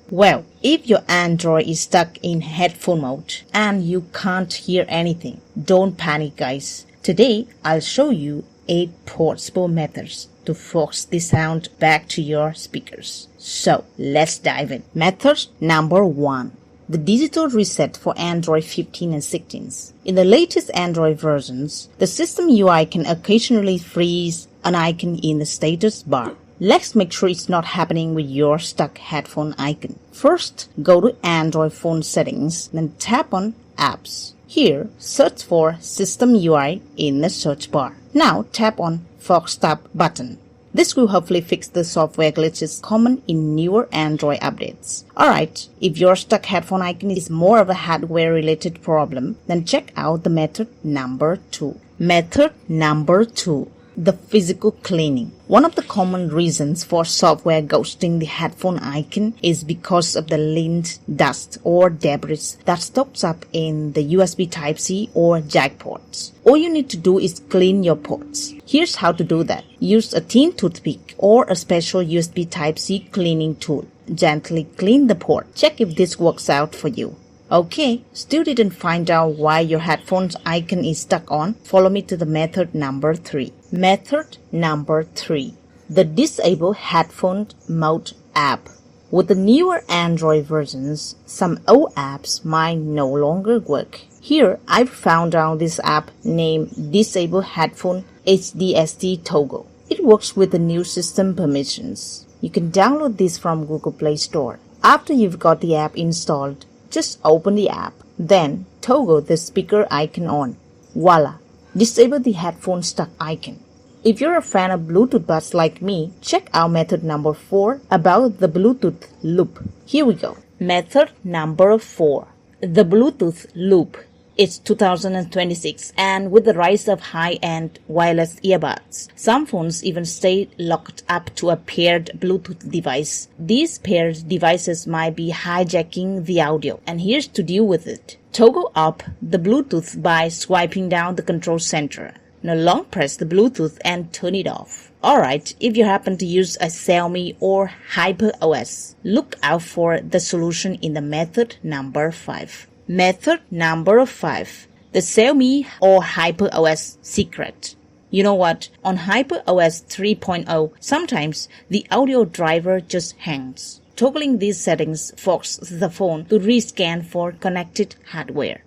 Well, if your Android is stuck in headphone mode and you can't hear anything, don't panic guys. Today, I'll show you 8 possible methods to force the sound back to your speakers. So, let's dive in. Method number 1. The digital reset for Android 15 and 16. In the latest Android versions, the system UI can occasionally freeze an icon in the status bar. Let's make sure it's not happening with your stuck headphone icon. First, go to Android phone settings, then tap on Apps. Here, search for System UI in the search bar. Now tap on Force Stop button. This will hopefully fix the software glitches common in newer Android updates. Alright, if your stuck headphone icon is more of a hardware-related problem, then check out the method number 2. Method number 2. The physical cleaning. One of the common reasons for software ghosting the headphone icon is because of the lint, dust, or debris that stocks up in the USB Type-C or jack ports. All you need to do is clean your ports. Here's how to do that. Use a thin toothpick or a special USB Type-C cleaning tool. Gently clean the port. Check if this works out for you. Okay, still didn't find out why your headphones icon is stuck on? Follow me to the method number 3. Method number 3. The Disable Headphone Mode app. With the newer Android versions, some old apps might no longer work. Here, I've found out this app named Disable Headphone HDST Toggle. It works with the new system permissions. You can download this from Google Play Store. After you've got the app installed, just open the app, then toggle the speaker icon on. Voila! Disable the headphone stuck icon. If you're a fan of Bluetooth buds like me, check out method number 4 about the Bluetooth loop. Here we go. Method number 4. The Bluetooth loop. It's 2026 and with the rise of high-end wireless earbuds, some phones even stay locked up to a paired Bluetooth device. These paired devices might be hijacking the audio, and here's to deal with it. Toggle up the Bluetooth by swiping down the control center. Now long press the Bluetooth and turn it off. Alright, if you happen to use a Xiaomi or HyperOS, look out for the solution in the method number 5. Method number 5. The Xiaomi or HyperOS secret. You know what? On HyperOS 3.0, sometimes the audio driver just hangs. Toggling these settings forces the phone to rescan for connected hardware.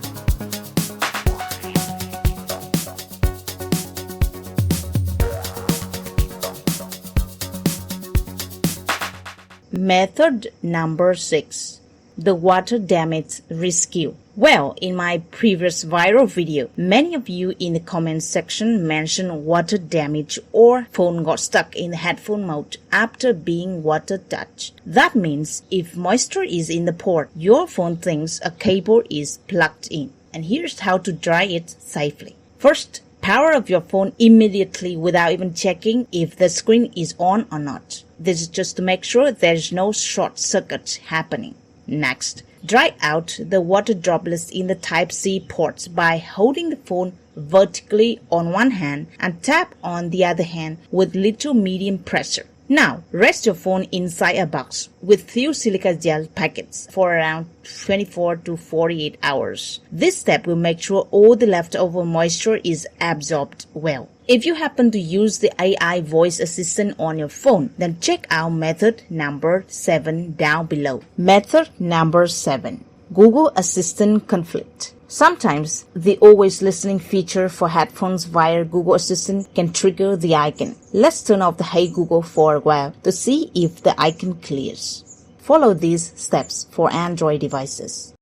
Method number 6. The water damage rescue. Well, in my previous viral video, many of you in the comments section mentioned water damage or phone got stuck in the headphone mode after being water touched. That means if moisture is in the port, your phone thinks a cable is plugged in. And here's how to dry it safely. First, power off your phone immediately without even checking if the screen is on or not. This is just to make sure there's no short circuit happening. Next, dry out the water droplets in the Type-C ports by holding the phone vertically on one hand and tap on the other hand with little medium pressure. Now, rest your phone inside a box with few silica gel packets for around 24 to 48 hours. This step will make sure all the leftover moisture is absorbed well. If you happen to use the AI voice assistant on your phone, then check out method number 7 down below. Method number 7. Google Assistant conflict. Sometimes, the always listening feature for headphones via Google Assistant can trigger the icon. Let's turn off the Hey Google for a while to see if the icon clears. Follow these steps for Android devices.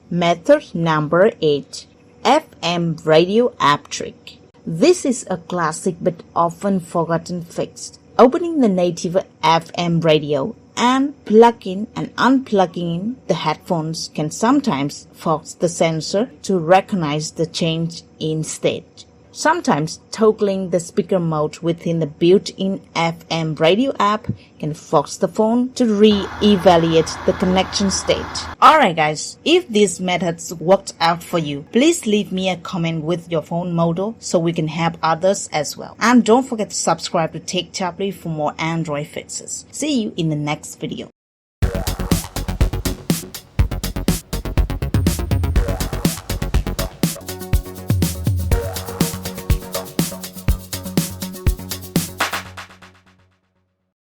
Method number 8. FM radio app trick. This is a classic but often forgotten fix. Opening the native FM radio and plugging and unplugging the headphones can sometimes force the sensor to recognize the change in state. Sometimes toggling the speaker mode within the built-in FM radio app can force the phone to re-evaluate the connection state. Alright guys, if these methods worked out for you, please leave me a comment with your phone model so we can help others as well. And don't forget to subscribe to techaply for more Android fixes. See you in the next video.